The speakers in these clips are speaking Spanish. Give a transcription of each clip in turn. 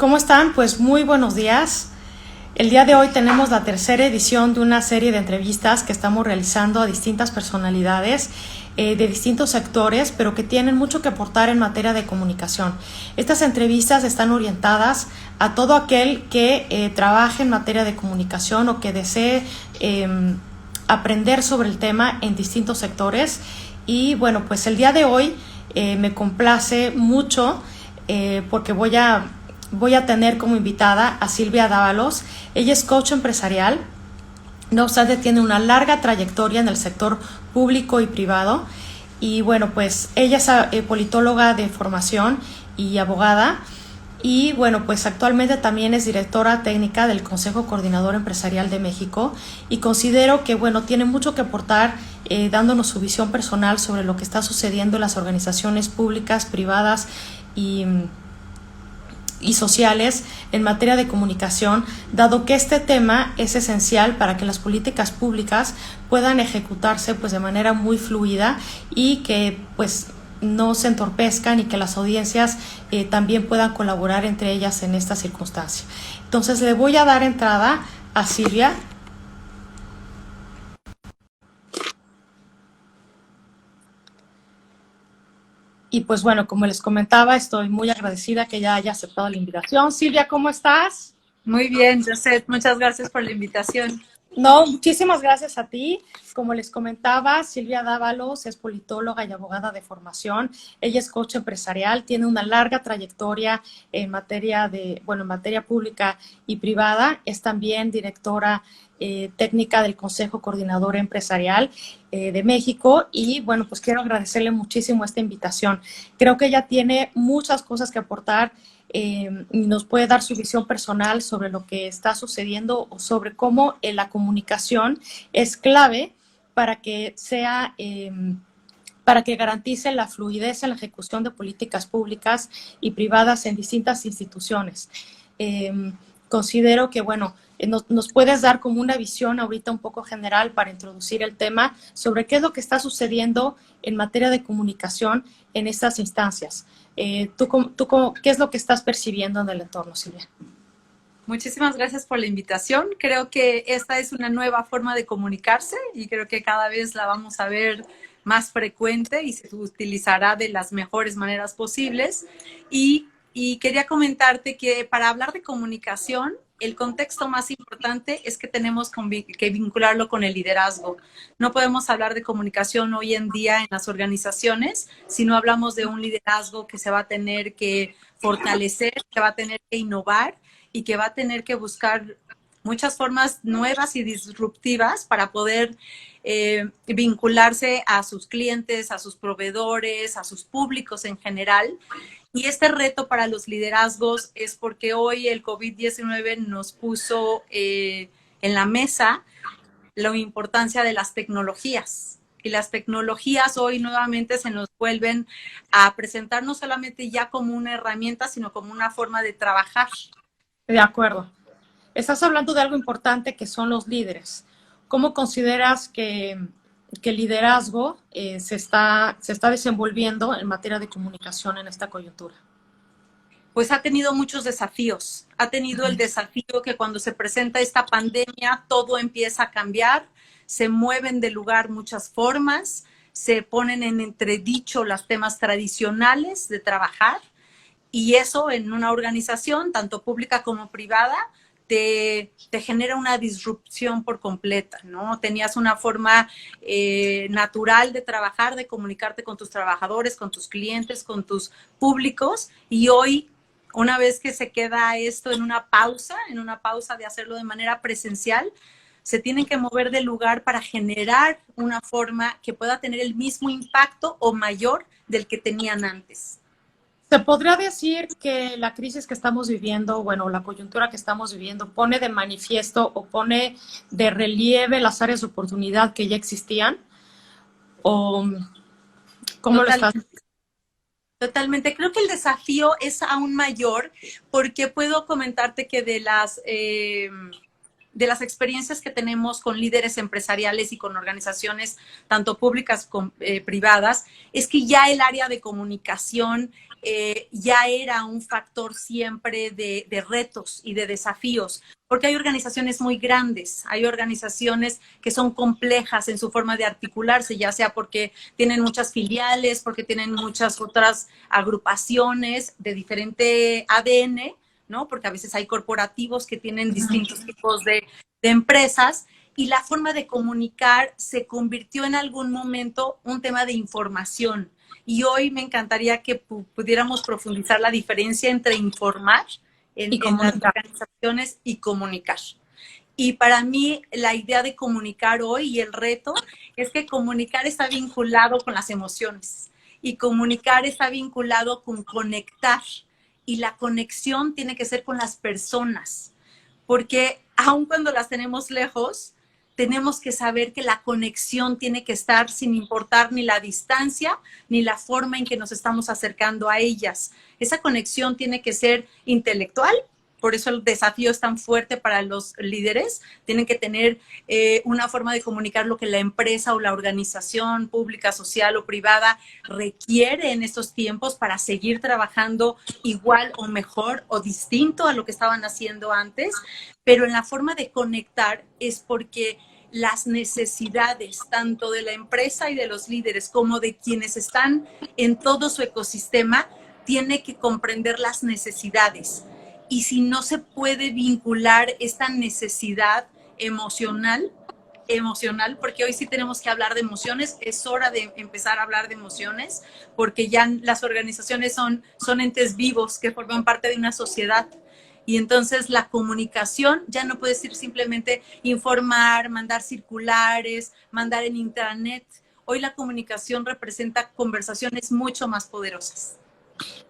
¿Cómo están? Pues muy buenos días. El día de hoy tenemos la tercera edición de una serie de entrevistas que estamos realizando a distintas personalidades de distintos sectores, pero que tienen mucho que aportar en materia de comunicación. Estas entrevistas están orientadas a todo aquel que trabaje en materia de comunicación o que desee aprender sobre el tema en distintos sectores. Y bueno, pues el día de hoy me complace mucho porque voy a tener como invitada a Silvia Dávalos. Ella es coach empresarial, no obstante tiene una larga trayectoria en el sector público y privado. Y bueno, pues ella es politóloga de formación y abogada. Y bueno, pues actualmente también es directora técnica del Consejo Coordinador Empresarial de México, y considero que bueno, tiene mucho que aportar dándonos su visión personal sobre lo que está sucediendo en las organizaciones públicas, privadas y sociales en materia de comunicación, dado que este tema es esencial para que las políticas públicas puedan ejecutarse pues de manera muy fluida y que pues no se entorpezcan, y que las audiencias también puedan colaborar entre ellas en esta circunstancia. Entonces le voy a dar entrada a Silvia. Y pues bueno, como les comentaba, estoy muy agradecida que ya haya aceptado la invitación. Silvia, ¿cómo estás? Muy bien, Josette, muchas gracias por la invitación. No, muchísimas gracias a ti. Como les comentaba, Silvia Dávalos es politóloga y abogada de formación. Ella es coach empresarial, tiene una larga trayectoria en materia pública y privada. Es también directora técnica del Consejo Coordinador Empresarial de México. Y bueno, pues quiero agradecerle muchísimo esta invitación. Creo que ella tiene muchas cosas que aportar y nos puede dar su visión personal sobre lo que está sucediendo o sobre cómo la comunicación es clave para que para que garantice la fluidez en la ejecución de políticas públicas y privadas en distintas instituciones. Considero que, bueno, nos puedes dar como una visión ahorita un poco general para introducir el tema sobre qué es lo que está sucediendo en materia de comunicación en estas instancias. ¿Qué es lo que estás percibiendo en el entorno, Silvia? Muchísimas gracias por la invitación. Creo que esta es una nueva forma de comunicarse y creo que cada vez la vamos a ver más frecuente y se utilizará de las mejores maneras posibles. Y quería comentarte que para hablar de comunicación, el contexto más importante es que tenemos que vincularlo con el liderazgo. No podemos hablar de comunicación hoy en día en las organizaciones si no hablamos de un liderazgo que se va a tener que fortalecer, que va a tener que innovar y que va a tener que buscar muchas formas nuevas y disruptivas para poder vincularse a sus clientes, a sus proveedores, a sus públicos en general. Y este reto para los liderazgos es porque hoy el COVID-19 nos puso en la mesa la importancia de las tecnologías. Y las tecnologías hoy nuevamente se nos vuelven a presentar no solamente ya como una herramienta, sino como una forma de trabajar. De acuerdo. Estás hablando de algo importante que son los líderes. ¿Cómo consideras que el liderazgo se está desenvolviendo en materia de comunicación en esta coyuntura? Pues ha tenido muchos desafíos. Ha tenido el desafío que cuando se presenta esta pandemia todo empieza a cambiar, se mueven de lugar muchas formas, se ponen en entredicho los temas tradicionales de trabajar, y eso en una organización, tanto pública como privada, te genera una disrupción por completa, ¿no? Tenías una forma natural de trabajar, de comunicarte con tus trabajadores, con tus clientes, con tus públicos, y hoy, una vez que se queda esto en una pausa de hacerlo de manera presencial, se tienen que mover de lugar para generar una forma que pueda tener el mismo impacto o mayor del que tenían antes. ¿Se podría decir que la crisis que estamos viviendo, bueno, la coyuntura que estamos viviendo, pone de manifiesto o pone de relieve las áreas de oportunidad que ya existían? ¿O cómo lo estás? Totalmente. Creo que el desafío es aún mayor porque puedo comentarte que de las experiencias que tenemos con líderes empresariales y con organizaciones tanto públicas como privadas, es que ya el área de comunicación ya era un factor siempre de retos y de desafíos, porque hay organizaciones muy grandes, hay organizaciones que son complejas en su forma de articularse, ya sea porque tienen muchas filiales, porque tienen muchas otras agrupaciones de diferente ADN, ¿no? Porque a veces hay corporativos que tienen distintos tipos de empresas, y la forma de comunicar se convirtió en algún momento un tema de información. Y hoy me encantaría que pudiéramos profundizar la diferencia entre informar en las organizaciones y comunicar. Y para mí la idea de comunicar hoy y el reto es que comunicar está vinculado con las emociones y comunicar está vinculado con conectar, y la conexión tiene que ser con las personas, porque aun cuando las tenemos lejos, tenemos que saber que la conexión tiene que estar sin importar ni la distancia ni la forma en que nos estamos acercando a ellas. Esa conexión tiene que ser intelectual, por eso el desafío es tan fuerte para los líderes. Tienen que tener una forma de comunicar lo que la empresa o la organización pública, social o privada requiere en estos tiempos para seguir trabajando igual o mejor o distinto a lo que estaban haciendo antes. Pero en la forma de conectar es porque las necesidades tanto de la empresa y de los líderes como de quienes están en todo su ecosistema tiene que comprender las necesidades. Y si no se puede vincular esta necesidad emocional, porque hoy sí tenemos que hablar de emociones, es hora de empezar a hablar de emociones, porque ya las organizaciones son entes vivos que forman parte de una sociedad. Y entonces la comunicación ya no puede ser simplemente informar, mandar circulares, mandar en intranet. Hoy la comunicación representa conversaciones mucho más poderosas.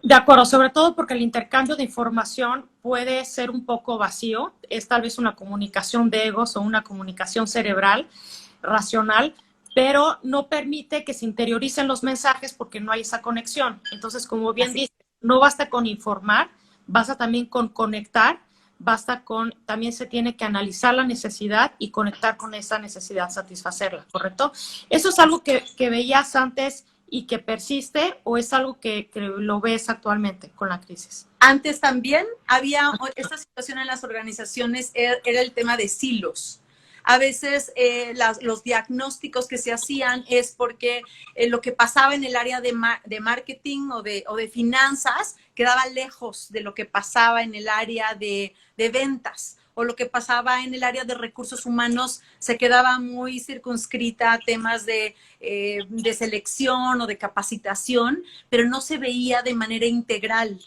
De acuerdo, sobre todo porque el intercambio de información puede ser un poco vacío, es tal vez una comunicación de egos o una comunicación cerebral, racional, pero no permite que se interioricen los mensajes porque no hay esa conexión. Entonces, como bien dices, no basta con informar, basta también con conectar, basta con, también se tiene que analizar la necesidad y conectar con esa necesidad, satisfacerla, ¿correcto? ¿Eso es algo que veías antes y que persiste, o es algo que lo ves actualmente con la crisis? Antes también había esta situación en las organizaciones, era el tema de silos. A veces los diagnósticos que se hacían es porque lo que pasaba en el área de marketing o de finanzas quedaba lejos de lo que pasaba en el área de ventas, o lo que pasaba en el área de recursos humanos se quedaba muy circunscrita a temas de selección o de capacitación, pero no se veía de manera integral.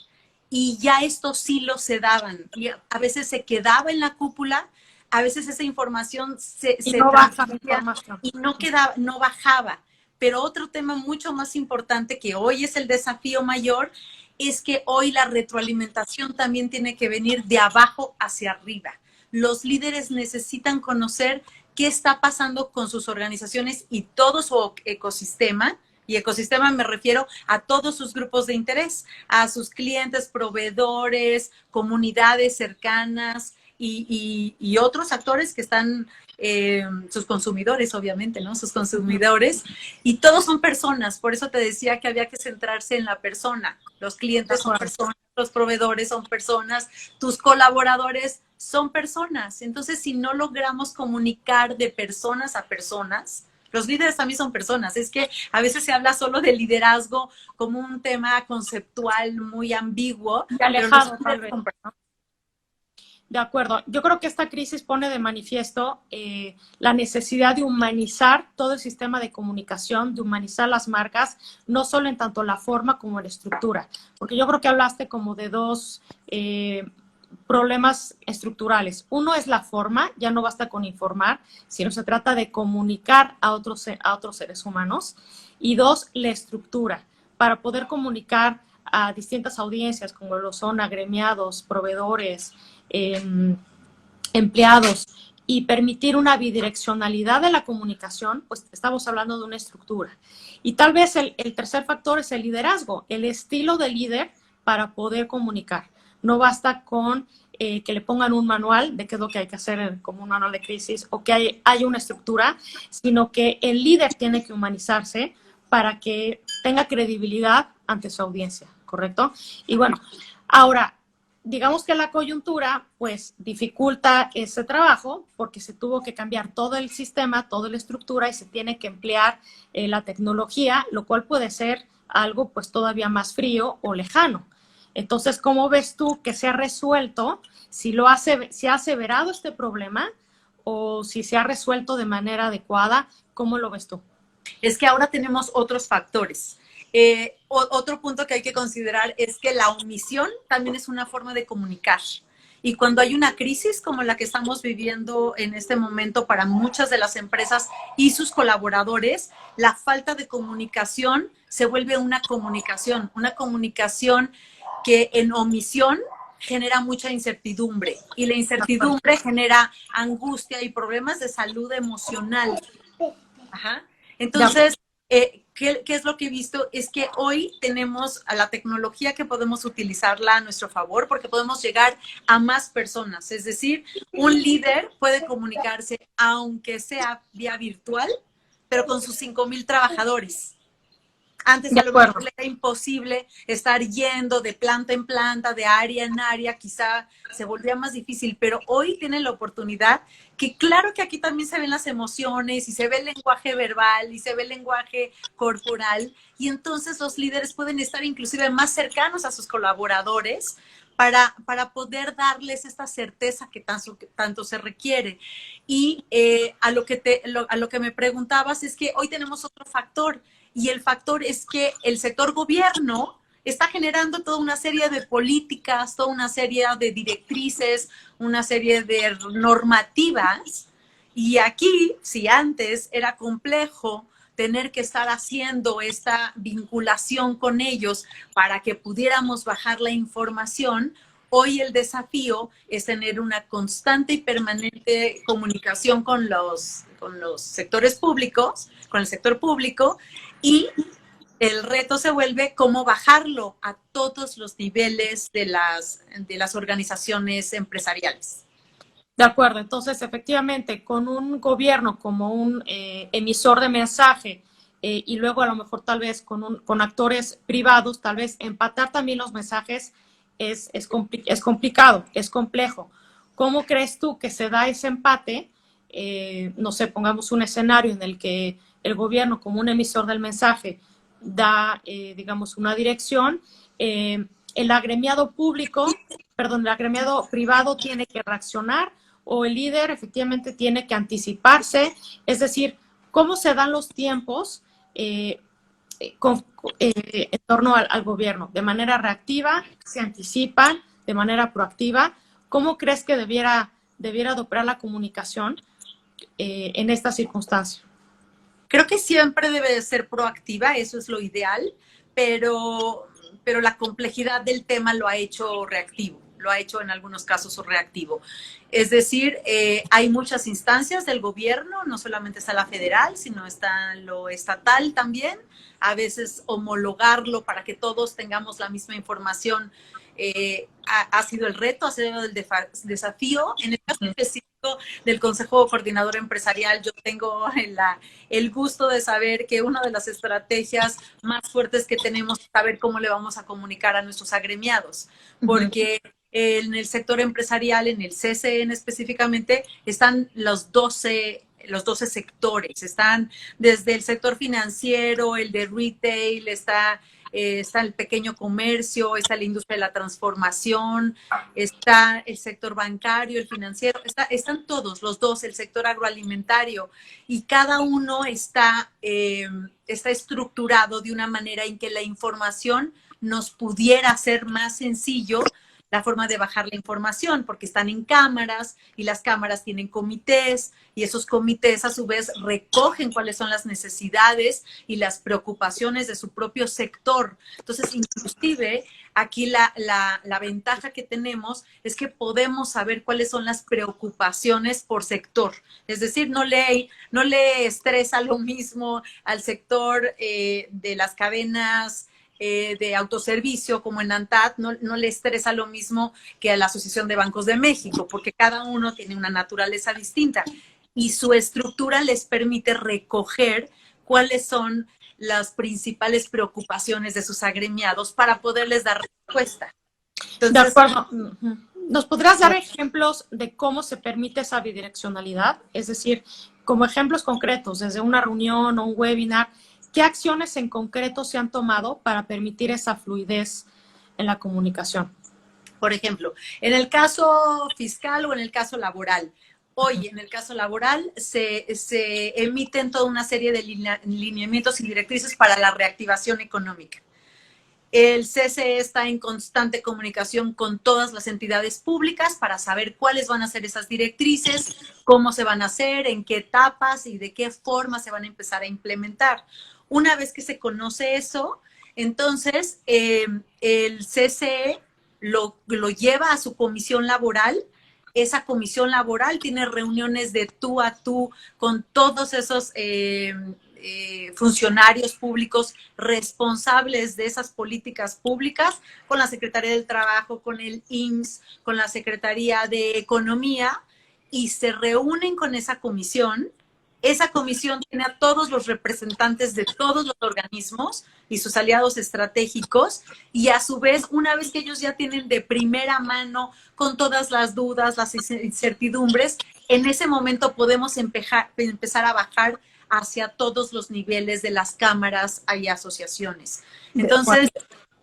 Y ya estos silos se daban, y a veces se quedaba en la cúpula, a veces esa información se no transmitía y no bajaba. Pero otro tema mucho más importante, que hoy es el desafío mayor, es que hoy la retroalimentación también tiene que venir de abajo hacia arriba. Los líderes necesitan conocer qué está pasando con sus organizaciones y todo su ecosistema. Y ecosistema me refiero a todos sus grupos de interés, a sus clientes, proveedores, comunidades cercanas y otros actores que están, sus consumidores, obviamente, ¿no? Sus consumidores. Y todos son personas, por eso te decía que había que centrarse en la persona. Los clientes son personas, los proveedores son personas, tus colaboradores son personas. Entonces, si no logramos comunicar de personas a personas, los líderes también son personas. Es que a veces se habla solo de liderazgo como un tema conceptual muy ambiguo. Y alejado, tal vez. De acuerdo. Yo creo que esta crisis pone de manifiesto la necesidad de humanizar todo el sistema de comunicación, de humanizar las marcas, no solo en tanto la forma como en la estructura. Porque yo creo que hablaste como de dos problemas estructurales. Uno es la forma, ya no basta con informar, sino se trata de comunicar a otros seres humanos. Y dos, la estructura, para poder comunicar a distintas audiencias, como lo son agremiados, proveedores, empleados, y permitir una bidireccionalidad de la comunicación, pues estamos hablando de una estructura. Y tal vez el tercer factor es el liderazgo, el estilo de líder para poder comunicar. No basta con que le pongan un manual de qué es lo que hay que hacer como un manual de crisis, o que haya una estructura, sino que el líder tiene que humanizarse para que tenga credibilidad ante su audiencia. ¿correcto? Y bueno, ahora, digamos que la coyuntura pues dificulta ese trabajo porque se tuvo que cambiar todo el sistema, toda la estructura y se tiene que emplear la tecnología, lo cual puede ser algo pues todavía más frío o lejano. Entonces, ¿cómo ves tú que se ha resuelto? Si ha aseverado este problema o si se ha resuelto de manera adecuada, ¿cómo lo ves tú? Es que ahora tenemos otros factores. Otro punto que hay que considerar es que la omisión también es una forma de comunicar. Y cuando hay una crisis como la que estamos viviendo en este momento para muchas de las empresas y sus colaboradores, la falta de comunicación se vuelve una comunicación que en omisión genera mucha incertidumbre y la incertidumbre genera angustia y problemas de salud emocional. Ajá. Entonces, ¿qué es lo que he visto? Es que hoy tenemos a la tecnología que podemos utilizarla a nuestro favor porque podemos llegar a más personas. Es decir, un líder puede comunicarse, aunque sea vía virtual, pero con sus 5,000 trabajadores. Antes a lo mejor era imposible estar yendo de planta en planta, de área en área, quizá se volvía más difícil, pero hoy tienen la oportunidad que claro que aquí también se ven las emociones y se ve el lenguaje verbal y se ve el lenguaje corporal y entonces los líderes pueden estar inclusive más cercanos a sus colaboradores para poder darles esta certeza que tanto se requiere. Y a lo que me preguntabas es que hoy tenemos otro factor. Y el factor es que el sector gobierno está generando toda una serie de políticas, toda una serie de directrices, una serie de normativas. Y aquí, si antes era complejo tener que estar haciendo esta vinculación con ellos para que pudiéramos bajar la información, hoy el desafío es tener una constante y permanente comunicación con los sectores públicos, con el sector público, y el reto se vuelve cómo bajarlo a todos los niveles de las organizaciones empresariales. De acuerdo, entonces efectivamente con un gobierno como un emisor de mensaje y luego a lo mejor tal vez con actores privados, tal vez empatar también los mensajes es complicado, es complejo. ¿Cómo crees tú que se da ese empate? No sé, pongamos un escenario en el que el gobierno como un emisor del mensaje da, digamos, una dirección, el agremiado privado tiene que reaccionar o el líder efectivamente tiene que anticiparse, es decir, cómo se dan los tiempos en torno al gobierno, de manera reactiva, se anticipan, de manera proactiva. ¿Cómo crees que debiera de operar la comunicación en esta circunstancia? Creo que siempre debe de ser proactiva, eso es lo ideal, pero la complejidad del tema lo ha hecho reactivo, lo ha hecho en algunos casos reactivo. Es decir, hay muchas instancias del gobierno, no solamente está la federal, sino está lo estatal también. A veces homologarlo para que todos tengamos la misma información ha sido el reto, ha sido el desafío. En el caso específico del Consejo Coordinador Empresarial, yo tengo el gusto de saber que una de las estrategias más fuertes que tenemos es saber cómo le vamos a comunicar a nuestros agremiados, porque en el sector empresarial, en el CCN específicamente, están los 12 sectores, están desde el sector financiero, el de retail, está el pequeño comercio, está la industria de la transformación, está el sector bancario, el financiero, están todos los dos, el sector agroalimentario, y cada uno está estructurado de una manera en que la información nos pudiera hacer más sencillo la forma de bajar la información, porque están en cámaras y las cámaras tienen comités y esos comités a su vez recogen cuáles son las necesidades y las preocupaciones de su propio sector. Entonces, inclusive, aquí la ventaja que tenemos es que podemos saber cuáles son las preocupaciones por sector. Es decir, no le estresa lo mismo al sector de las cadenas de autoservicio como en ANTAD, no le estresa lo mismo que a la Asociación de Bancos de México, porque cada uno tiene una naturaleza distinta y su estructura les permite recoger cuáles son las principales preocupaciones de sus agremiados para poderles dar respuesta. Entonces, de acuerdo. ¿Nos podrás dar ejemplos de cómo se permite esa bidireccionalidad? Es decir, como ejemplos concretos, desde una reunión o un webinar, ¿qué acciones en concreto se han tomado para permitir esa fluidez en la comunicación? Por ejemplo, en el caso fiscal o en el caso laboral. Hoy, en el caso laboral, se emiten toda una serie de lineamientos y directrices para la reactivación económica. El CCE está en constante comunicación con todas las entidades públicas para saber cuáles van a ser esas directrices, cómo se van a hacer, en qué etapas y de qué forma se van a empezar a implementar. Una vez que se conoce eso, entonces el CCE lo lleva a su comisión laboral. Esa comisión laboral tiene reuniones de tú a tú con todos esos funcionarios públicos responsables de esas políticas públicas, con la Secretaría del Trabajo, con el IMSS, con la Secretaría de Economía, y se reúnen con esa comisión. Esa comisión tiene a todos los representantes de todos los organismos y sus aliados estratégicos, y a su vez, una vez que ellos ya tienen de primera mano con todas las dudas, las incertidumbres, en ese momento podemos empezar a bajar hacia todos los niveles de las cámaras y asociaciones. Entonces,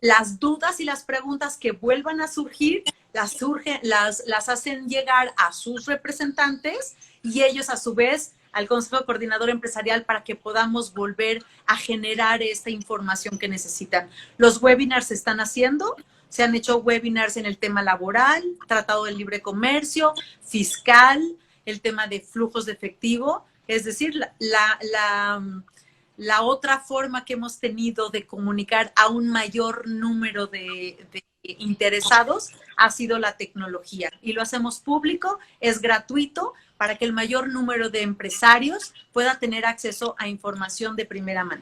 las dudas y las preguntas que vuelvan a surgir, las hacen llegar a sus representantes y ellos a su vez al Consejo Coordinador Empresarial para que podamos volver a generar esta información que necesitan. Los webinars se están haciendo, se han hecho webinars en el tema laboral, tratado de libre comercio, fiscal, el tema de flujos de efectivo. Es decir, la otra forma que hemos tenido de comunicar a un mayor número de interesados ha sido la tecnología. Y lo hacemos público, es gratuito, para que el mayor número de empresarios pueda tener acceso a información de primera mano.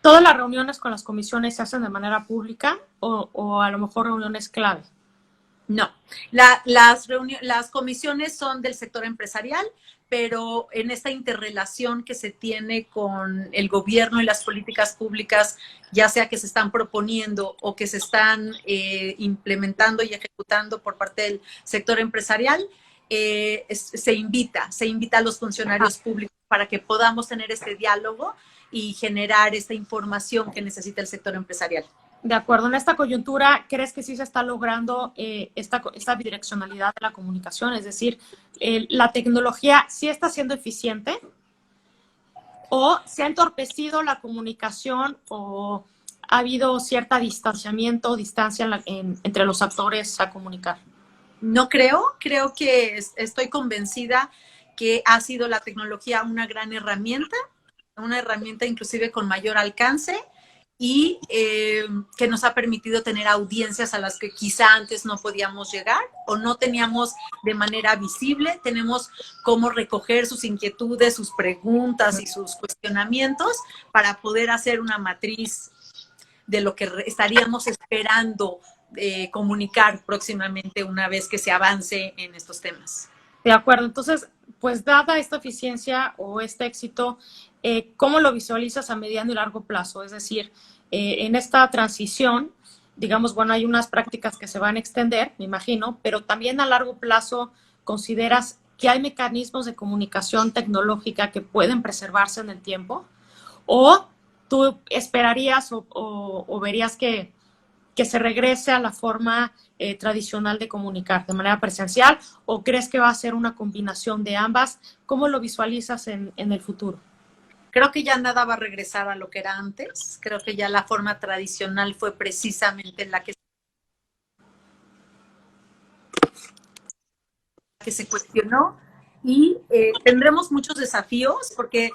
¿Todas las reuniones con las comisiones se hacen de manera pública o a lo mejor reuniones clave? No, las comisiones son del sector empresarial, pero en esta interrelación que se tiene con el gobierno y las políticas públicas, ya sea que se están proponiendo o que se están implementando y ejecutando por parte del sector empresarial, se invita a los funcionarios públicos para que podamos tener este diálogo y generar esta información que necesita el sector empresarial. De acuerdo, en esta coyuntura, ¿crees que sí se está logrando esta bidireccionalidad de la comunicación? Es decir, ¿la tecnología sí está siendo eficiente o se ha entorpecido la comunicación o ha habido cierta distancia entre los actores a comunicar? No creo que estoy convencida que ha sido la tecnología una gran herramienta inclusive con mayor alcance, y que nos ha permitido tener audiencias a las que quizá antes no podíamos llegar o no teníamos de manera visible. Tenemos cómo recoger sus inquietudes, sus preguntas y sus cuestionamientos para poder hacer una matriz de lo que estaríamos esperando comunicar próximamente una vez que se avance en estos temas. De acuerdo, entonces, pues dada esta eficiencia o este éxito, ¿cómo lo visualizas a mediano y largo plazo? Es decir, en esta transición, digamos, bueno, hay unas prácticas que se van a extender, me imagino, pero también a largo plazo, ¿consideras que hay mecanismos de comunicación tecnológica que pueden preservarse en el tiempo? ¿O tú esperarías o verías que se regrese a la forma tradicional de comunicar de manera presencial, o crees que va a ser una combinación de ambas? ¿Cómo lo visualizas en el futuro? Creo que ya nada va a regresar a lo que era antes. Creo que ya la forma tradicional fue precisamente la que se cuestionó, y tendremos muchos desafíos porque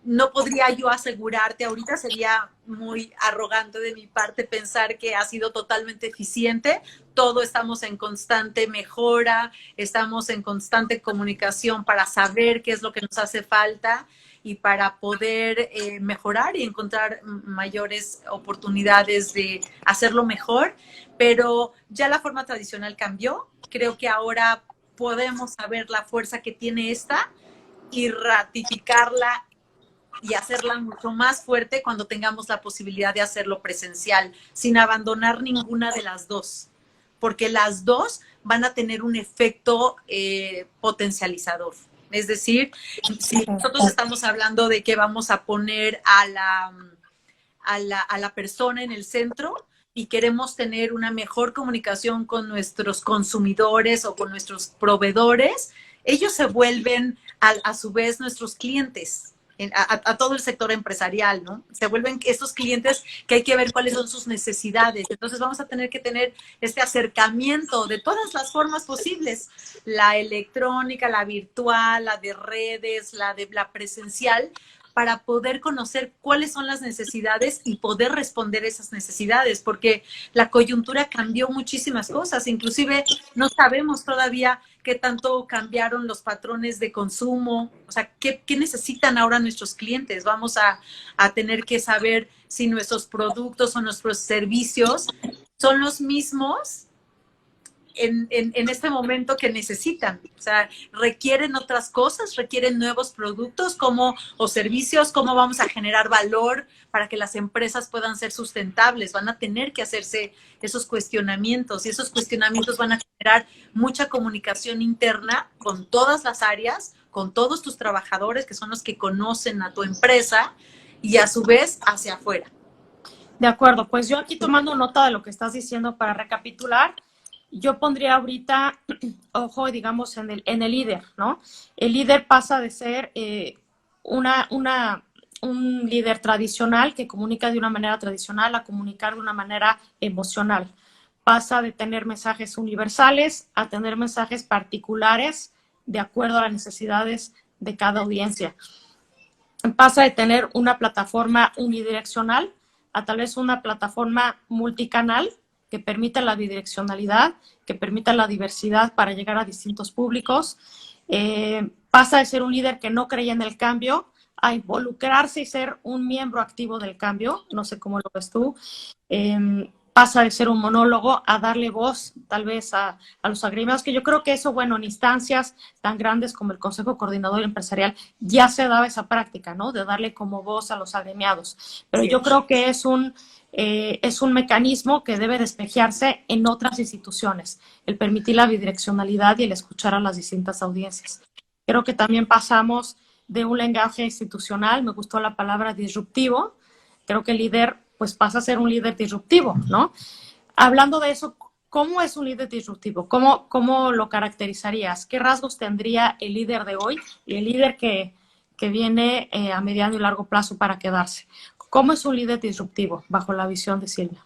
no podría yo asegurarte ahorita, sería muy arrogante de mi parte pensar que ha sido totalmente eficiente. Todo estamos en constante mejora, estamos en constante comunicación para saber qué es lo que nos hace falta y para poder mejorar y encontrar mayores oportunidades de hacerlo mejor. Pero ya la forma tradicional cambió. Creo que ahora podemos saber la fuerza que tiene esta y ratificarla y hacerla mucho más fuerte cuando tengamos la posibilidad de hacerlo presencial, sin abandonar ninguna de las dos, porque las dos van a tener un efecto potencializador. Es decir, si nosotros estamos hablando de que vamos a poner a la persona en el centro y queremos tener una mejor comunicación con nuestros consumidores o con nuestros proveedores, ellos se vuelven a su vez nuestros clientes. A todo el sector empresarial, ¿no? Se vuelven estos clientes que hay que ver cuáles son sus necesidades. Entonces vamos a tener que tener este acercamiento de todas las formas posibles, la electrónica, la virtual, la de redes, la presencial, para poder conocer cuáles son las necesidades y poder responder esas necesidades, porque la coyuntura cambió muchísimas cosas, inclusive no sabemos todavía qué tanto cambiaron los patrones de consumo, o sea, qué necesitan ahora nuestros clientes. Vamos a tener que saber si nuestros productos o nuestros servicios son los mismos en este momento que necesitan. O sea, requieren otras cosas, requieren nuevos productos o servicios, cómo vamos a generar valor para que las empresas puedan ser sustentables. Van a tener que hacerse esos cuestionamientos y esos cuestionamientos van a generar mucha comunicación interna con todas las áreas, con todos tus trabajadores que son los que conocen a tu empresa y a su vez hacia afuera. De acuerdo, pues yo aquí tomando nota de lo que estás diciendo para recapitular, yo pondría ahorita, ojo, digamos, en el líder, ¿no? El líder pasa de ser un líder tradicional que comunica de una manera tradicional a comunicar de una manera emocional. Pasa de tener mensajes universales a tener mensajes particulares de acuerdo a las necesidades de cada audiencia. Pasa de tener una plataforma unidireccional a tal vez una plataforma multicanal que permita la bidireccionalidad, que permita la diversidad para llegar a distintos públicos. Pasa de ser un líder que no creía en el cambio a involucrarse y ser un miembro activo del cambio, no sé cómo lo ves tú. Pasa de ser un monólogo a darle voz tal vez a los agremiados, que yo creo que eso, bueno, en instancias tan grandes como el Consejo Coordinador Empresarial ya se daba esa práctica, ¿no? De darle como voz a los agremiados. Pero yo creo que es un mecanismo que debe despejarse en otras instituciones, el permitir la bidireccionalidad y el escuchar a las distintas audiencias. Creo que también pasamos de un lenguaje institucional, me gustó la palabra disruptivo, creo que el líder pues pasa a ser un líder disruptivo, ¿no? Hablando de eso, ¿cómo es un líder disruptivo? ¿Cómo lo caracterizarías? ¿Qué rasgos tendría el líder de hoy y el líder que viene a mediano y largo plazo para quedarse? ¿Cómo es un líder disruptivo bajo la visión de Silvia?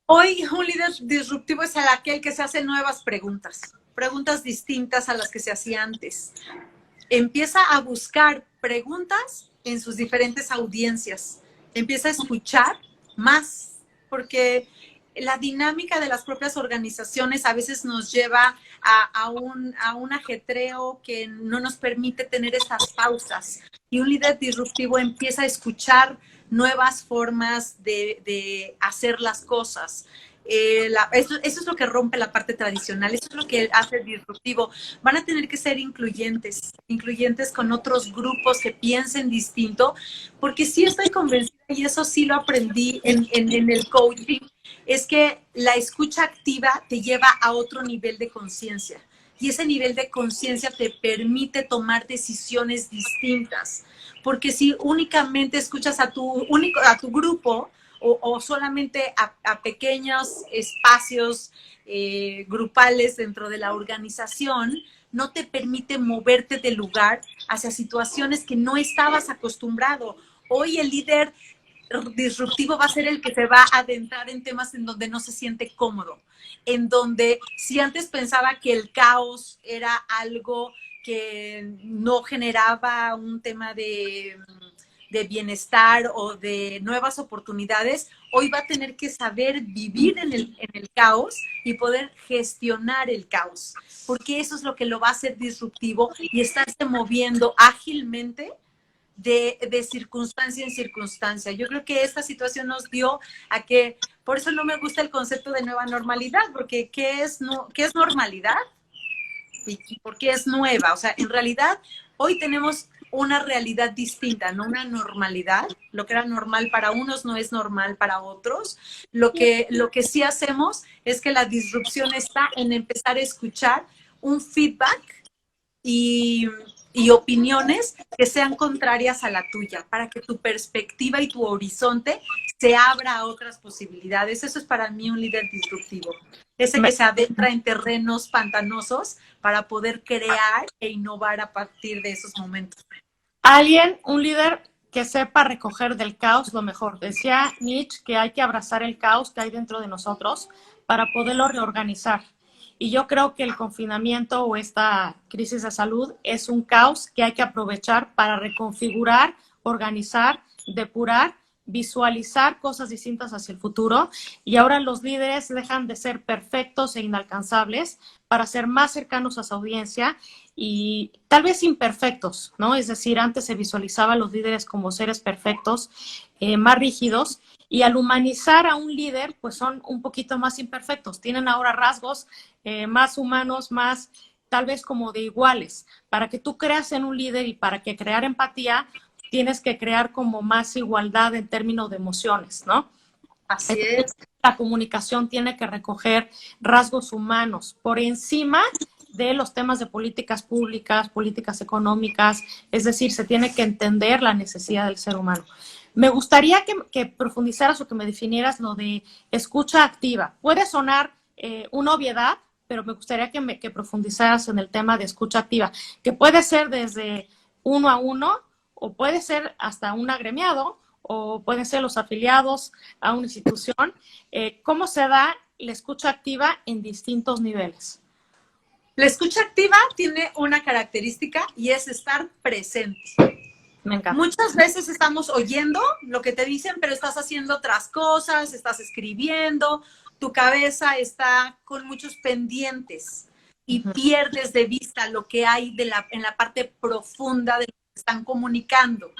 Hoy un líder disruptivo es aquel que se hace nuevas preguntas distintas a las que se hacía antes. Empieza a buscar preguntas en sus diferentes audiencias. Empieza a escuchar más, porque la dinámica de las propias organizaciones a veces nos lleva a un ajetreo que no nos permite tener estas pausas. Y un líder disruptivo empieza a escuchar nuevas formas de hacer las cosas. Eso es lo que rompe la parte tradicional, eso es lo que hace disruptivo. Van a tener que ser incluyentes con otros grupos que piensen distinto, porque sí estoy convencida, y eso sí lo aprendí en el coaching, es que la escucha activa te lleva a otro nivel de conciencia, y ese nivel de conciencia te permite tomar decisiones distintas, porque si únicamente escuchas a tu grupo, o solamente a pequeños espacios grupales dentro de la organización, no te permite moverte del lugar hacia situaciones que no estabas acostumbrado. Hoy el líder disruptivo va a ser el que se va a adentrar en temas en donde no se siente cómodo, en donde si antes pensaba que el caos era algo que no generaba un tema de bienestar o de nuevas oportunidades, hoy va a tener que saber vivir en el caos y poder gestionar el caos, porque eso es lo que lo va a hacer disruptivo y estarse moviendo ágilmente de circunstancia en circunstancia. Yo creo que esta situación nos dio a que, por eso no me gusta el concepto de nueva normalidad, porque ¿qué es normalidad? ¿Y por qué es nueva? O sea, en realidad, hoy tenemos una realidad distinta, no una normalidad. Lo que era normal para unos no es normal para otros. Lo que sí hacemos es que la disrupción está en empezar a escuchar un feedback y, y opiniones que sean contrarias a la tuya, para que tu perspectiva y tu horizonte se abra a otras posibilidades. Eso es para mí un líder disruptivo. Ese que se adentra en terrenos pantanosos para poder crear e innovar a partir de esos momentos. Alguien, un líder que sepa recoger del caos lo mejor. Decía Nietzsche que hay que abrazar el caos que hay dentro de nosotros para poderlo reorganizar. Y yo creo que el confinamiento o esta crisis de salud es un caos que hay que aprovechar para reconfigurar, organizar, depurar, visualizar cosas distintas hacia el futuro. Y ahora los líderes dejan de ser perfectos e inalcanzables para ser más cercanos a su audiencia y tal vez imperfectos, ¿no? Es decir, antes se visualizaba a los líderes como seres perfectos, más rígidos, y al humanizar a un líder, pues son un poquito más imperfectos, tienen ahora rasgos más humanos, más tal vez como de iguales. Para que tú creas en un líder y para que crear empatía, tienes que crear como más igualdad en términos de emociones, ¿no? Así es. La comunicación tiene que recoger rasgos humanos por encima de los temas de políticas públicas, políticas económicas, es decir, se tiene que entender la necesidad del ser humano. Me gustaría que profundizaras o que me definieras lo de escucha activa. Puede sonar una obviedad, pero me gustaría que profundizaras en el tema de escucha activa, que puede ser desde uno a uno o puede ser hasta un agremiado o pueden ser los afiliados a una institución. ¿Cómo se da la escucha activa en distintos niveles? La escucha activa tiene una característica y es estar presente. Me encanta. Muchas veces estamos oyendo lo que te dicen, pero estás haciendo otras cosas, estás escribiendo, tu cabeza está con muchos pendientes y pierdes de vista lo que hay en la parte profunda de lo que están comunicando.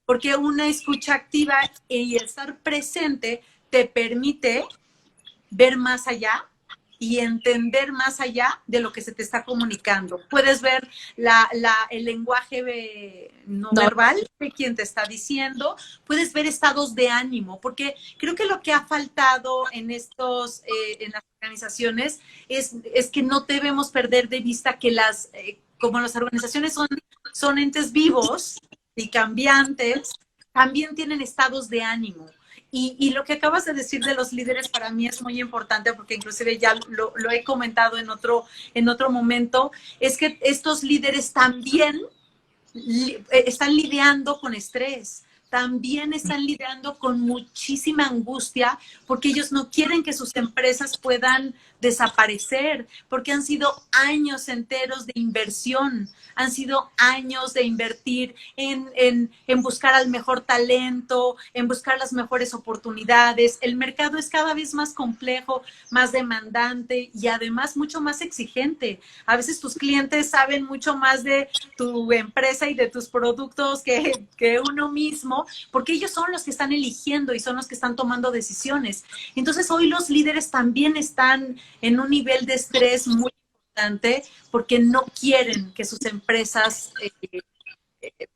Porque una escucha activa y estar presente te permite ver más allá y entender más allá de lo que se te está comunicando. Puedes ver el lenguaje no verbal de quien te está diciendo, puedes ver estados de ánimo, porque creo que lo que ha faltado en en las organizaciones es que no debemos perder de vista que como las organizaciones son entes vivos y cambiantes, también tienen estados de ánimo. Y lo que acabas de decir de los líderes para mí es muy importante porque inclusive ya lo he comentado en otro momento, es que estos líderes también están lidiando con estrés, también están lidiando con muchísima angustia porque ellos no quieren que sus empresas puedan desaparecer, porque han sido años enteros de inversión, han sido años de invertir en buscar al mejor talento, en buscar las mejores oportunidades. El mercado es cada vez más complejo, más demandante y además mucho más exigente. A veces tus clientes saben mucho más de tu empresa y de tus productos que uno mismo, porque ellos son los que están eligiendo y son los que están tomando decisiones. Entonces hoy los líderes también están en un nivel de estrés muy importante porque no quieren que sus empresas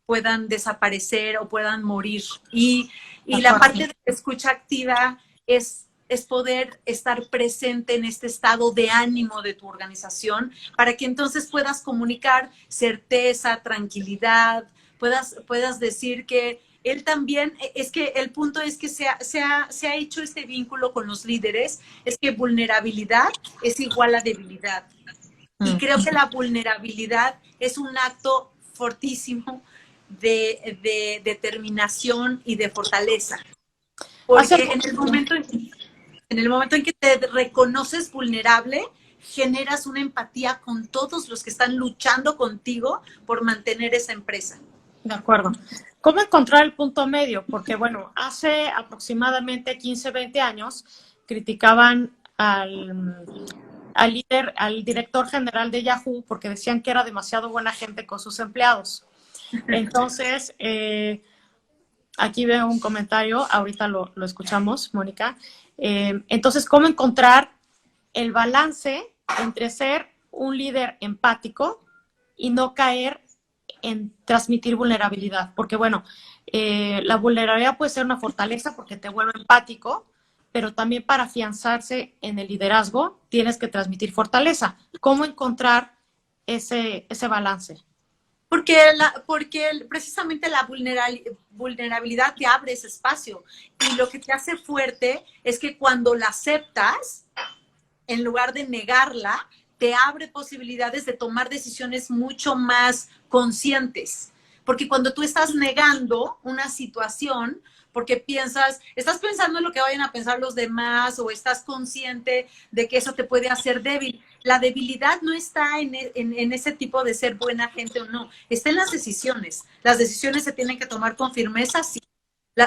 puedan desaparecer o puedan morir. Y la parte de escucha activa es poder estar presente en este estado de ánimo de tu organización para que entonces puedas comunicar certeza, tranquilidad, puedas decir que él también, es que el punto es que se ha hecho este vínculo con los líderes, es que vulnerabilidad es igual a debilidad. Y creo que la vulnerabilidad es un acto fortísimo de determinación y de fortaleza. Porque en el momento en que te reconoces vulnerable, generas una empatía con todos los que están luchando contigo por mantener esa empresa. De acuerdo. ¿Cómo encontrar el punto medio? Porque, bueno, hace aproximadamente 15, 20 años criticaban al líder, al director general de Yahoo, porque decían que era demasiado buena gente con sus empleados. Entonces, aquí veo un comentario, ahorita lo escuchamos, Mónica. Entonces, ¿cómo encontrar el balance entre ser un líder empático y no caer en transmitir vulnerabilidad, porque bueno, la vulnerabilidad puede ser una fortaleza porque te vuelve empático, pero también para afianzarse en el liderazgo tienes que transmitir fortaleza. ¿Cómo encontrar ese balance? Porque precisamente la vulnerabilidad te abre ese espacio y lo que te hace fuerte es que cuando la aceptas, en lugar de negarla, te abre posibilidades de tomar decisiones mucho más conscientes. Porque cuando tú estás negando una situación, porque estás pensando en lo que vayan a pensar los demás o estás consciente de que eso te puede hacer débil. La debilidad no está en ese tipo de ser buena gente o no, está en las decisiones. Las decisiones se tienen que tomar con firmeza, sí.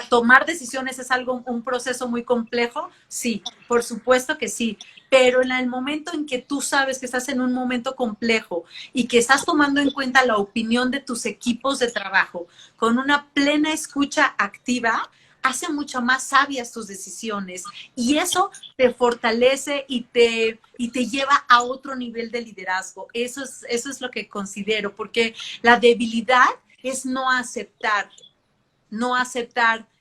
Tomar decisiones es un proceso muy complejo, sí, por supuesto que sí, pero en el momento en que tú sabes que estás en un momento complejo y que estás tomando en cuenta la opinión de tus equipos de trabajo con una plena escucha activa, hace mucho más sabias tus decisiones y eso te fortalece y te lleva a otro nivel de liderazgo. Eso es lo que considero, porque la debilidad es no aceptar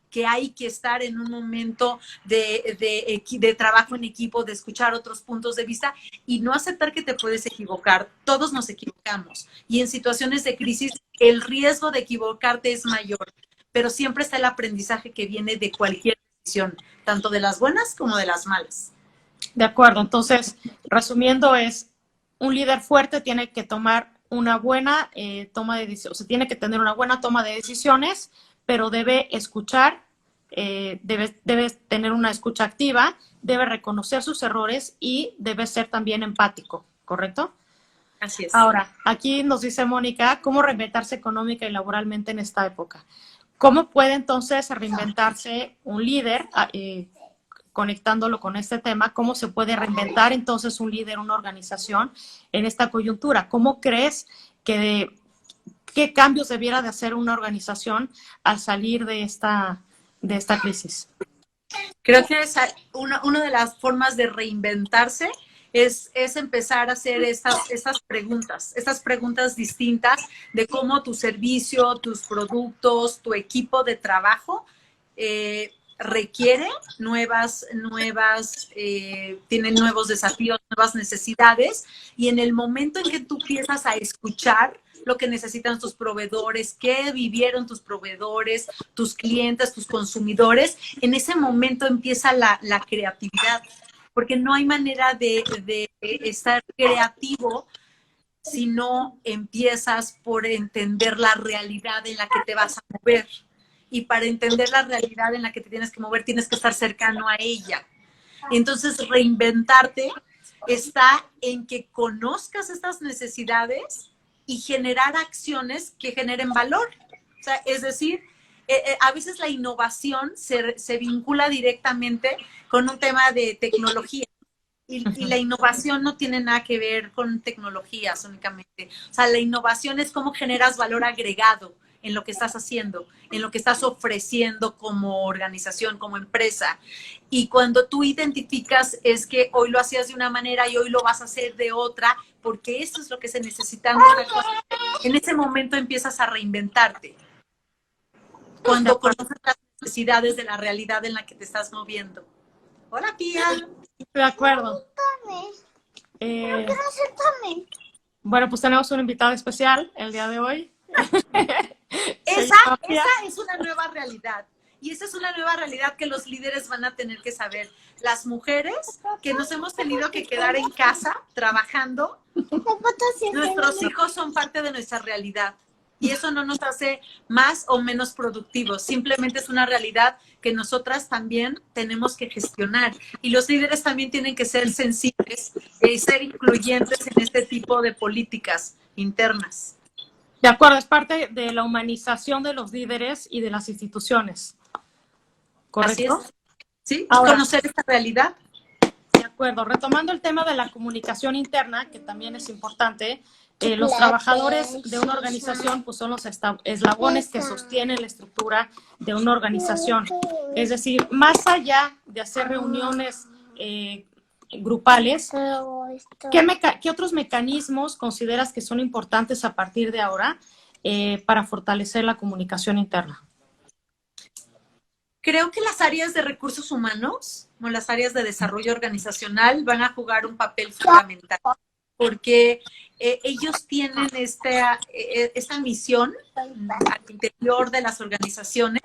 que hay que estar en un momento de trabajo en equipo, de escuchar otros puntos de vista y no aceptar que te puedes equivocar. Todos nos equivocamos y en situaciones de crisis el riesgo de equivocarte es mayor, pero siempre está el aprendizaje que viene de cualquier decisión, tanto de las buenas como de las malas. De acuerdo, entonces, resumiendo es, un líder fuerte tiene que tomar una buena toma de decisiones, o sea, tiene que tener una buena toma de decisiones, pero debe escuchar, debe tener una escucha activa, debe reconocer sus errores y debe ser también empático, ¿correcto? Así es. Ahora, aquí nos dice Mónica, ¿cómo reinventarse económica y laboralmente en esta época? ¿Cómo puede entonces reinventarse un líder, conectándolo con este tema? ¿Cómo se puede reinventar entonces un líder, una organización en esta coyuntura? ¿Cómo crees que qué cambios debiera de hacer una organización al salir de esta crisis? Creo que una de las formas de reinventarse es empezar a hacer estas preguntas distintas de cómo tu servicio, tus productos, tu equipo de trabajo requiere tienen nuevos desafíos, nuevas necesidades, y en el momento en que tú empiezas a escuchar lo que necesitan tus proveedores, qué vivieron tus proveedores, tus clientes, tus consumidores, en ese momento empieza la creatividad, porque no hay manera de estar creativo si no empiezas por entender la realidad en la que te vas a mover. Y para entender la realidad en la que te tienes que mover, tienes que estar cercano a ella. Entonces, reinventarte está en que conozcas estas necesidades y generar acciones que generen valor. O sea, es decir, a veces la innovación se vincula directamente con un tema de tecnología. Y la innovación no tiene nada que ver con tecnologías únicamente. O sea, la innovación es cómo generas valor agregado en lo que estás haciendo, en lo que estás ofreciendo como organización, como empresa. Y cuando tú identificas es que hoy lo hacías de una manera y hoy lo vas a hacer de otra, porque eso es lo que se necesita, en ese momento empiezas a reinventarte. Cuando conoces las necesidades de la realidad en la que te estás moviendo. Hola, Pía. De acuerdo. Bueno, pues tenemos un invitado especial el día de hoy. Esa es una nueva realidad. Y esa es una nueva realidad que los líderes van a tener que saber. Las mujeres que nos hemos tenido que quedar en casa trabajando, nuestros hijos son parte de nuestra realidad. Y eso no nos hace más o menos productivos. Simplemente es una realidad que nosotras también tenemos que gestionar. Y los líderes también tienen que ser sensibles y ser incluyentes en este tipo de políticas internas. De acuerdo, es parte de la humanización de los líderes y de las instituciones. ¿Correcto? Así es. Sí, ahora, conocer esta realidad. De acuerdo. Retomando el tema de la comunicación interna, que también es importante, los trabajadores de una organización pues son los eslabones que sostienen la estructura de una organización. Es decir, más allá de hacer reuniones grupales, ¿qué otros mecanismos consideras que son importantes a partir de ahora para fortalecer la comunicación interna? Creo que las áreas de recursos humanos o las áreas de desarrollo organizacional van a jugar un papel fundamental porque ellos tienen esta misión al interior de las organizaciones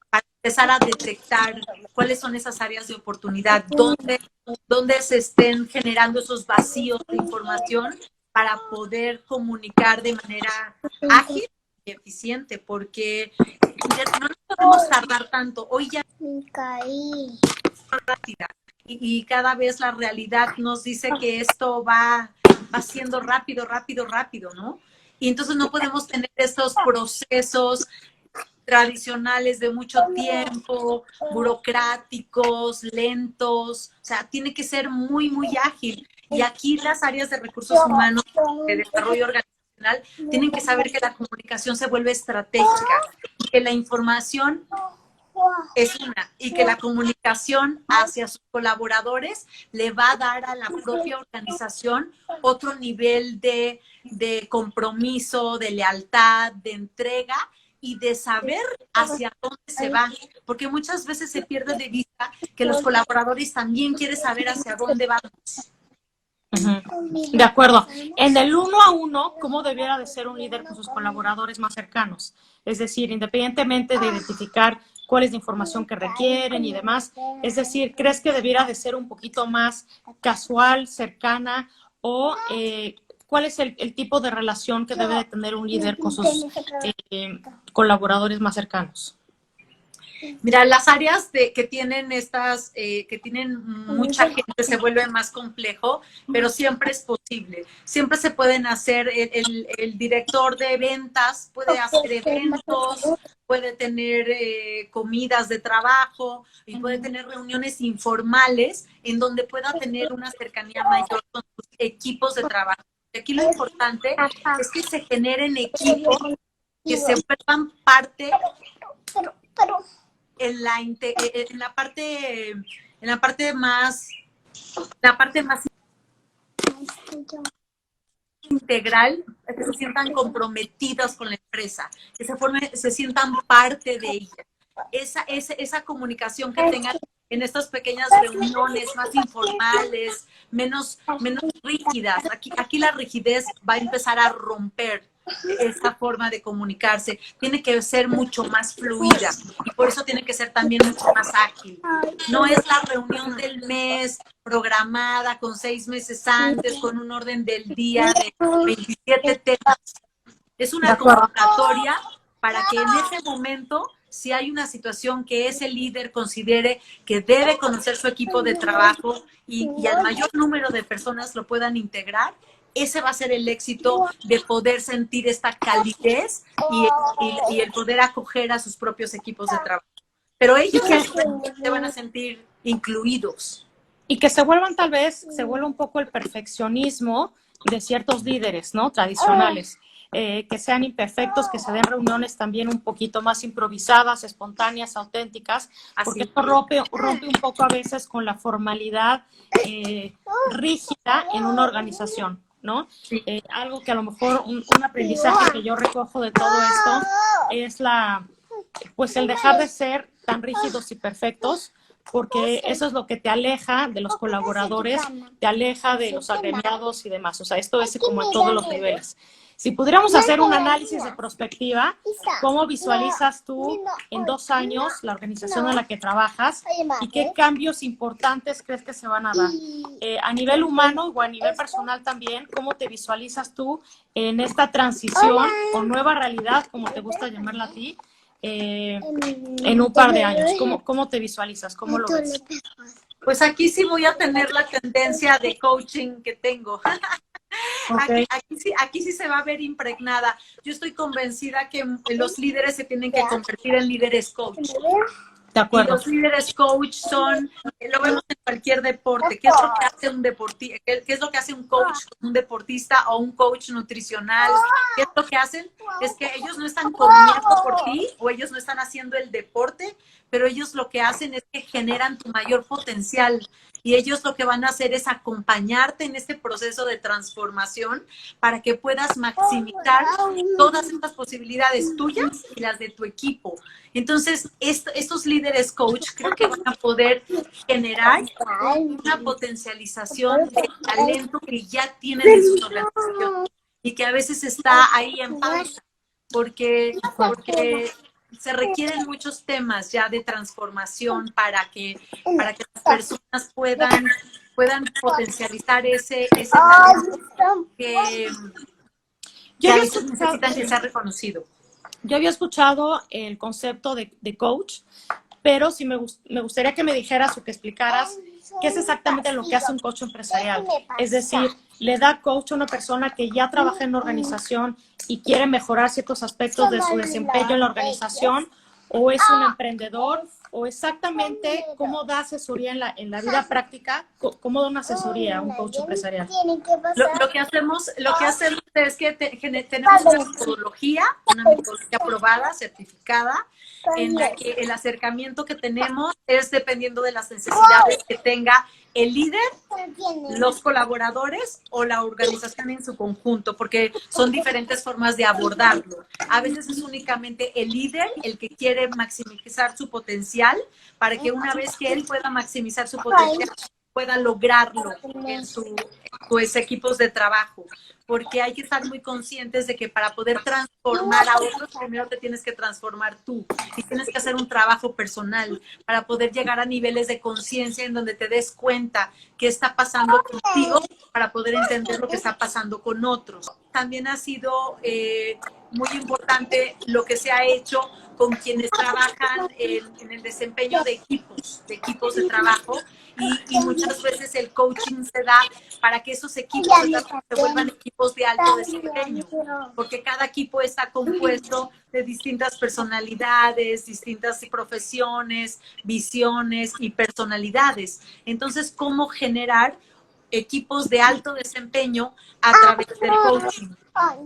para empezar a detectar cuáles son esas áreas de oportunidad, dónde se estén generando esos vacíos de información para poder comunicar de manera ágil y eficiente, porque no nos podemos tardar tanto. Hoy ya rápida y cada vez la realidad nos dice que esto va siendo rápido, ¿no? Y entonces no podemos tener estos procesos tradicionales de mucho tiempo, burocráticos, lentos, o sea, tiene que ser muy, muy ágil. Y aquí las áreas de recursos humanos, de desarrollo organizacional, tienen que saber que la comunicación se vuelve estratégica, que la información es una, y que la comunicación hacia sus colaboradores le va a dar a la propia organización otro nivel de compromiso, de lealtad, de entrega y de saber hacia dónde se va, porque muchas veces se pierde de vista que los colaboradores también quieren saber hacia dónde vamos. De acuerdo. En el 1-a-1, ¿cómo debiera de ser un líder con sus colaboradores más cercanos? Es decir, independientemente de identificar cuál es la información que requieren y demás, es decir, ¿crees que debiera de ser un poquito más casual, cercana o cuál es el tipo de relación que debe de tener un líder con sus colaboradores más cercanos? Mira, las áreas que tienen que tienen mucha gente se vuelve más complejo, pero siempre es posible. Siempre se pueden hacer, el director de ventas puede hacer eventos, puede tener comidas de trabajo y puede tener reuniones informales en donde pueda tener una cercanía mayor con sus equipos de trabajo. Y aquí lo importante es que se generen equipos que se vuelvan parte en la parte más integral, que se sientan comprometidas con la empresa, que se sientan parte de ella. Esa comunicación que tengan en estas pequeñas reuniones más informales, menos rígidas. Aquí la rigidez va a empezar a romper esta forma de comunicarse. Tiene que ser mucho más fluida y por eso tiene que ser también mucho más ágil. No es la reunión del mes programada con 6 meses antes, con un orden del día de 27 temas. Es una convocatoria para que en ese momento, si hay una situación que ese líder considere que debe conocer su equipo de trabajo y al mayor número de personas lo puedan integrar, ese va a ser el éxito de poder sentir esta calidez y el poder acoger a sus propios equipos de trabajo. Pero ellos se van a sentir incluidos. Y que se vuelva un poco el perfeccionismo de ciertos líderes, ¿no? Tradicionales. Que sean imperfectos, que se den reuniones también un poquito más improvisadas, espontáneas, auténticas, porque esto rompe un poco a veces con la formalidad rígida en una organización, ¿no? Sí. Algo que a lo mejor un aprendizaje que yo recojo de todo esto es el dejar de ser tan rígidos y perfectos, porque eso es lo que te aleja de los colaboradores, te aleja de los agremiados y demás. O sea, esto es como en todos los niveles. Si pudiéramos hacer un análisis de prospectiva, ¿cómo visualizas tú en 2 años la organización en la que trabajas y qué cambios importantes crees que se van a dar? A nivel humano o a nivel personal también, ¿cómo te visualizas tú en esta transición o nueva realidad, como te gusta llamarla a ti, en un par de años? ¿Cómo te visualizas? ¿Cómo lo ves? Pues aquí sí voy a tener la tendencia de coaching que tengo. Okay. Aquí sí se va a ver impregnada. Yo estoy convencida que los líderes se tienen que convertir en líderes coach. De acuerdo. Y los líderes coach lo vemos en cualquier deporte. ¿Qué es lo que hace un deportista? ¿Qué es lo que hace un coach, un deportista o un coach nutricional? ¿Qué es lo que hacen? Es que ellos no están corriendo por ti o ellos no están haciendo el deporte, pero ellos lo que hacen es que generan tu mayor potencial. Y ellos lo que van a hacer es acompañarte en este proceso de transformación para que puedas maximizar todas estas posibilidades tuyas y las de tu equipo. Entonces, estos líderes coach creo que van a poder generar una potencialización del talento que ya tienen en su organización y que a veces está ahí en pausa porque se requieren muchos temas ya de transformación para que las personas puedan potencializar ese talento que a veces necesitan que sea reconocido. Yo había escuchado el concepto de coach, pero sí me gustaría que me dijeras o que explicaras qué es exactamente lo que hace un coach empresarial. Es decir, ¿le da coach a una persona que ya trabaja en una organización y quiere mejorar ciertos aspectos de su desempeño en la organización? ¿O es un emprendedor? ¿O exactamente cómo da asesoría en la vida práctica? ¿Cómo da una asesoría a un coach empresarial? Lo que hacemos es que tenemos una metodología aprobada, certificada, en la que el acercamiento que tenemos es dependiendo de las necesidades que tenga el líder, los colaboradores o la organización en su conjunto, porque son diferentes formas de abordarlo. A veces es únicamente el líder el que quiere maximizar su potencial para que una vez que él pueda maximizar su potencial, pueda lograrlo en sus equipos de trabajo, porque hay que estar muy conscientes de que para poder transformar a otros, primero te tienes que transformar tú y tienes que hacer un trabajo personal para poder llegar a niveles de conciencia en donde te des cuenta qué está pasando contigo para poder entender lo que está pasando con otros. También ha sido muy importante lo que se ha hecho con quienes trabajan en el desempeño de equipos de trabajo y muchas veces el coaching se da para que esos equipos se vuelvan equipos de alto desempeño, porque cada equipo está compuesto de distintas personalidades, distintas profesiones, visiones y personalidades. Entonces, ¿cómo generar equipos de alto desempeño a través del coaching?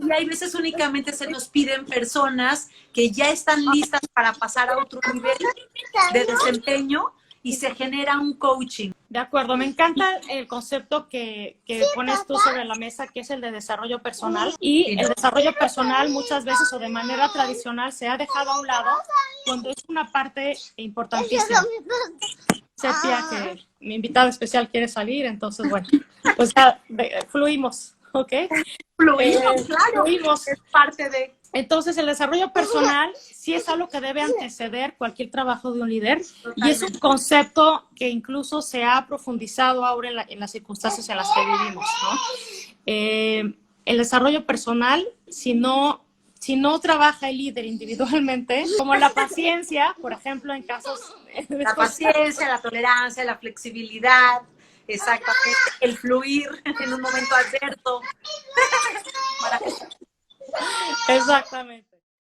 Y hay veces únicamente se nos piden personas que ya están listas para pasar a otro nivel de desempeño y se genera un coaching. De acuerdo, me encanta el concepto que pones tú sobre la mesa, que es el de desarrollo personal. Y el desarrollo personal muchas veces o de manera tradicional se ha dejado a un lado cuando es una parte importantísima. Sepia, que mi invitado especial quiere salir, entonces bueno, pues ya fluimos, ¿ok? Fluimos, claro, fluimos. Es parte de... Entonces, el desarrollo personal sí es algo que debe anteceder cualquier trabajo de un líder. Totalmente. Y es un concepto que incluso se ha profundizado ahora en las circunstancias en las que vivimos, ¿no? El desarrollo personal, si no trabaja el líder individualmente, como la paciencia, por ejemplo, en casos... La paciencia, la tolerancia, la flexibilidad, exactamente, el fluir en un momento adverso. Exactamente.